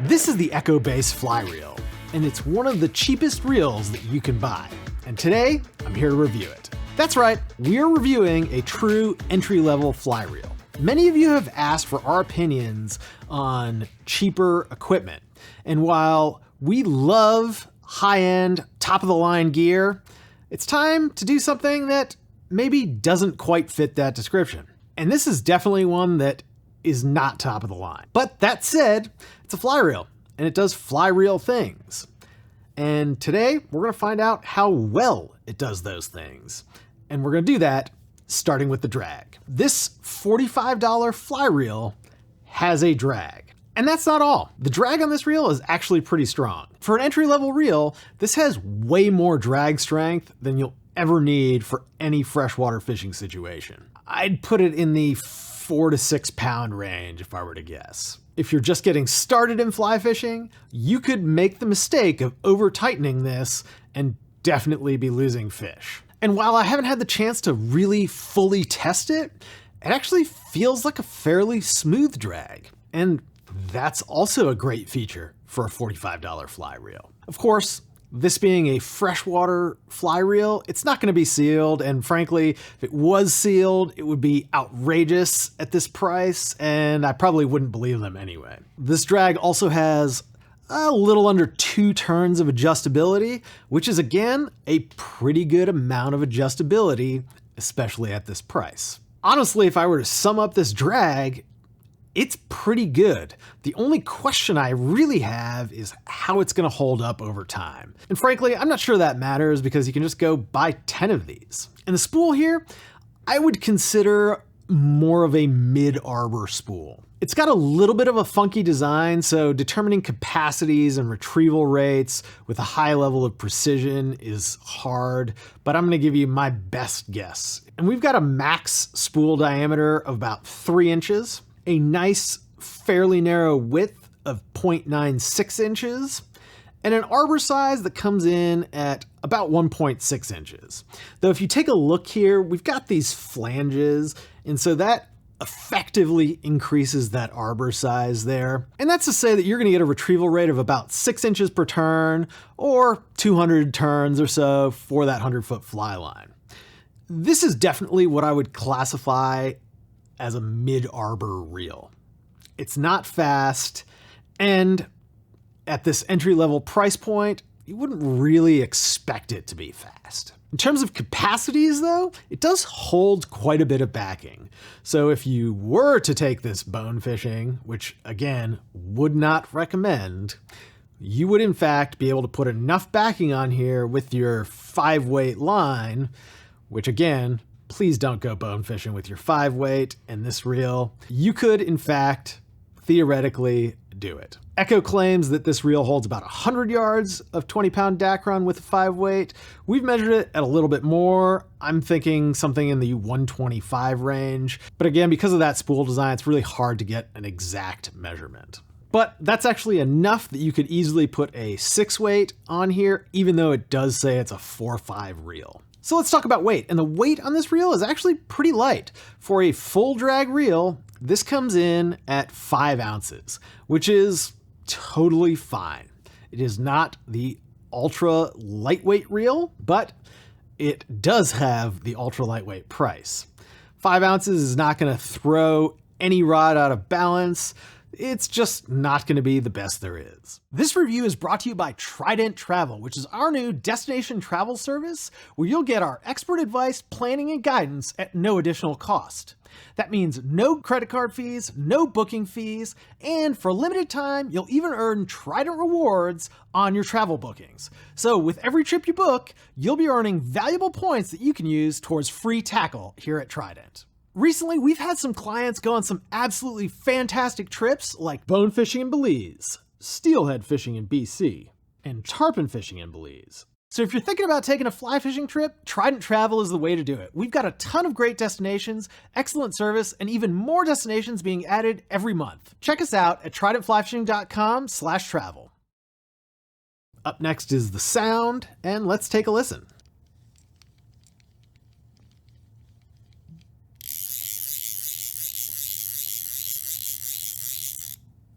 This is the Echo Base Fly Reel, and it's one of the cheapest reels that you can buy. And today, I'm here to review it. That's right, we're reviewing a true entry-level fly reel. Many of you have asked for our opinions on cheaper equipment. And while we love high-end, top-of-the-line gear, it's time to do something that maybe doesn't quite fit that description. And this is definitely one that is not top of the line. But that said, it's a fly reel, and it does fly reel things. And today, we're gonna find out how well it does those things. And we're gonna do that starting with the drag. This $45 fly reel has a drag. And that's not all. The drag on this reel is actually pretty strong. For an entry-level reel, this has way more drag strength than you'll ever need for any freshwater fishing situation. I'd put it in the 4 to 6 pound range if I were to guess. If you're just getting started in fly fishing, you could make the mistake of over-tightening this and definitely be losing fish. And while I haven't had the chance to really fully test it, it actually feels like a fairly smooth drag. And that's also a great feature for a $45 fly reel. Of course, this being a freshwater fly reel, it's not going to be sealed, and frankly, if it was sealed, it would be outrageous at this price, and I probably wouldn't believe them anyway. This drag also has a little under 2 turns of adjustability, which is again, a pretty good amount of adjustability, especially at this price. Honestly, if I were to sum up this drag, it's pretty good. The only question I really have is how it's gonna hold up over time. And frankly, I'm not sure that matters because you can just go buy 10 of these. And the spool here, I would consider more of a mid-arbor spool. It's got a little bit of a funky design, so determining capacities and retrieval rates with a high level of precision is hard, but I'm gonna give you my best guess. And we've got a max spool diameter of about 3 inches. A nice, fairly narrow width of 0.96 inches, and an arbor size that comes in at about 1.6 inches. Though if you take a look here, we've got these flanges, and so that effectively increases that arbor size there. And that's to say that you're gonna get a retrieval rate of about 6 inches per turn, or 200 turns or so for that 100-foot fly line. This is definitely what I would classify as a mid-arbor reel. It's not fast, and at this entry-level price point, you wouldn't really expect it to be fast. In terms of capacities though, it does hold quite a bit of backing. So if you were to take this bone fishing, which again, would not recommend, you would in fact be able to put enough backing on here with your 5-weight line, which again, please don't go bone fishing with your 5-weight and this reel. You could, in fact, theoretically do it. Echo claims that this reel holds about 100 yards of 20-pound Dacron with a 5-weight. We've measured it at a little bit more. I'm thinking something in the 125 range. But again, because of that spool design, it's really hard to get an exact measurement. But that's actually enough that you could easily put a 6-weight on here, even though it does say it's a 4.5 reel. So let's talk about weight, and the weight on this reel is actually pretty light. For a full drag reel, this comes in at 5 ounces, which is totally fine. It is not the ultra lightweight reel, but it does have the ultra lightweight price. 5 ounces is not gonna throw any rod out of balance. It's just not going to be the best there is. This review is brought to you by Trident Travel, which is our new destination travel service where you'll get our expert advice, planning, and guidance at no additional cost. That means no credit card fees, no booking fees, and for a limited time, you'll even earn Trident rewards on your travel bookings. So with every trip you book, you'll be earning valuable points that you can use towards free tackle here at Trident. Recently, we've had some clients go on some absolutely fantastic trips like bone fishing in Belize, steelhead fishing in BC, and tarpon fishing in Belize. So if you're thinking about taking a fly fishing trip, Trident Travel is the way to do it. We've got a ton of great destinations, excellent service, and even more destinations being added every month. Check us out at tridentflyfishing.com/travel. Up next is the sound, and let's take a listen.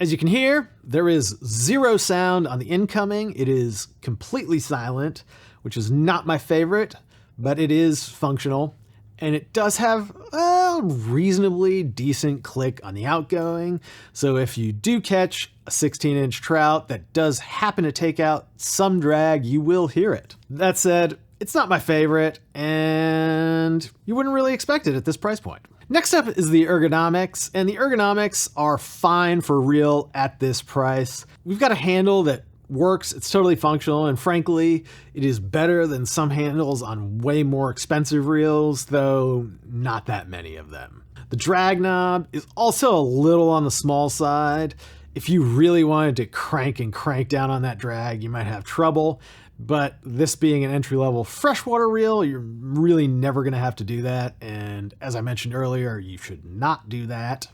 As you can hear, there is zero sound on the incoming. It is completely silent, which is not my favorite, but it is functional. And it does have a reasonably decent click on the outgoing. So if you do catch a 16-inch trout that does happen to take out some drag, you will hear it. That said, it's not my favorite, and you wouldn't really expect it at this price point. Next up is the Ergonomics, and the Ergonomics are fine for reel at this price. We've got a handle that works, it's totally functional, and frankly, it is better than some handles on way more expensive reels, though not that many of them. The drag knob is also a little on the small side. If you really wanted to crank down on that drag, you might have trouble. But this being an entry-level freshwater reel, you're really never going to have to do that. And as I mentioned earlier, you should not do that.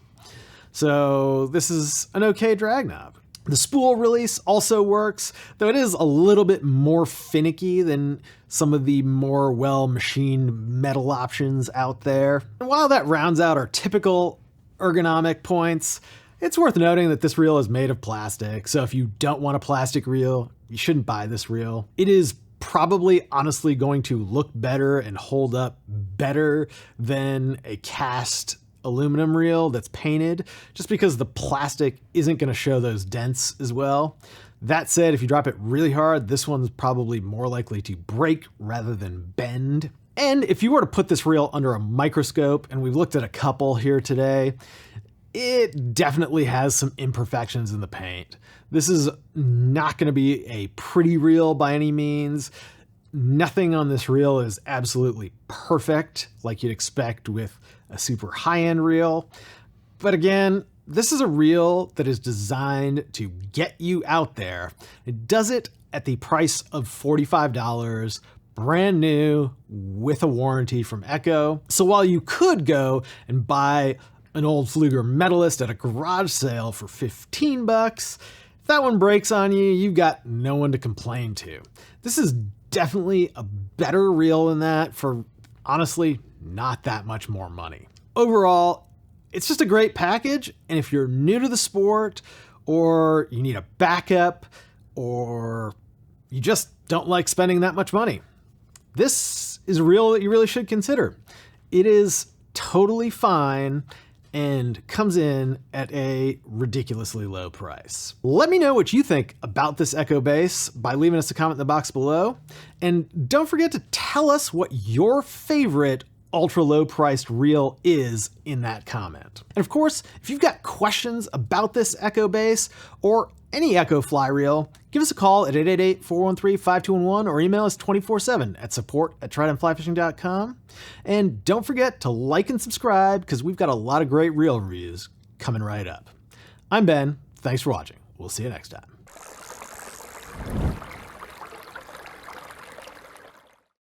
So this is an okay drag knob. The spool release also works, though it is a little bit more finicky than some of the more well-machined metal options out there. And while that rounds out our typical ergonomic points, it's worth noting that this reel is made of plastic, so if you don't want a plastic reel, you shouldn't buy this reel. It is probably honestly going to look better and hold up better than a cast aluminum reel that's painted, just because the plastic isn't going to show those dents as well. That said, if you drop it really hard, this one's probably more likely to break rather than bend. And if you were to put this reel under a microscope, and we've looked at a couple here today, it definitely has some imperfections in the paint. This is not going to be a pretty reel by any means. Nothing on this reel is absolutely perfect like you'd expect with a super high-end reel. But again, this is a reel that is designed to get you out there. It does it at the price of $45, brand new with a warranty from Echo. So while you could go and buy an old Fluger Medalist at a garage sale for 15 bucks, if that one breaks on you, you've got no one to complain to. This is definitely a better reel than that for, honestly, not that much more money. Overall, it's just a great package, and if you're new to the sport, or you need a backup, or you just don't like spending that much money, this is a reel that you really should consider. It is totally fine and comes in at a ridiculously low price. Let me know what you think about this Echo Base by leaving us a comment in the box below. And don't forget to tell us what your favorite ultra low priced reel is in that comment. And of course, if you've got questions about this Echo Base or any Echo fly reel, give us a call at 888-413-5211 or email us 24/7 at support@tridentflyfishing.com. And don't forget to like and subscribe because we've got a lot of great reel reviews coming right up. I'm Ben. Thanks for watching. We'll see you next time.